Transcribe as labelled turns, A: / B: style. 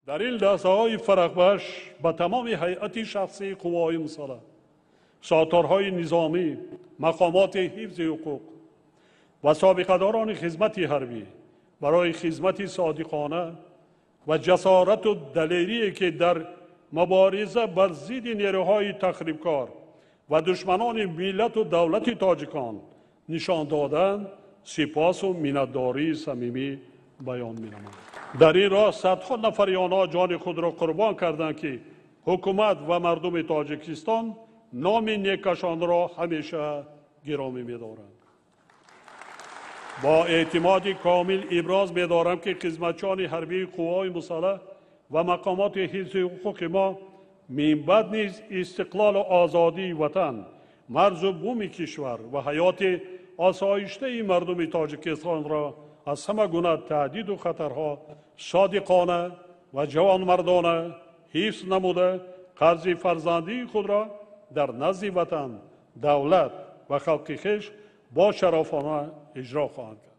A: در این لحظه‌های فرق‌بخش به تمام هیئت شخصی قوای مسلح، ساتورهای نظامی، مقامات حفظ حقوق و سابقه‌داران خدمت حربی برای خدمت صادقانه و جسارت و دلیری که در مبارزه بر ضد نیروهای تخریبکار و دشمنان ملت و دولت تاجیکان نشان دادند، سپاس و منتداری صمیمی بیان می‌نمایم. در این راه صدها نفر آنها جان خود را قربان کردند که حکومت و مردم تاجیکستان نام نیکشان را همیشه گرامی می‌دارند. با اعتماد کامل ابراز می‌دارم که خدمتچیان حربی قوای مسلح و مقامات حفظ حقوق ما من بعد نیز استقلال و آزادی وطن، مرز و بوم کشور و حیات آسایشته مردم تاجیکستان را از همه گونه تهدید و خطرها صادقانه و جوانمردانه حفظ نموده، قرض فرزندی خود را در نزد وطن، دولت و خلق خویش با شرافانه اجرا خواهند کرد.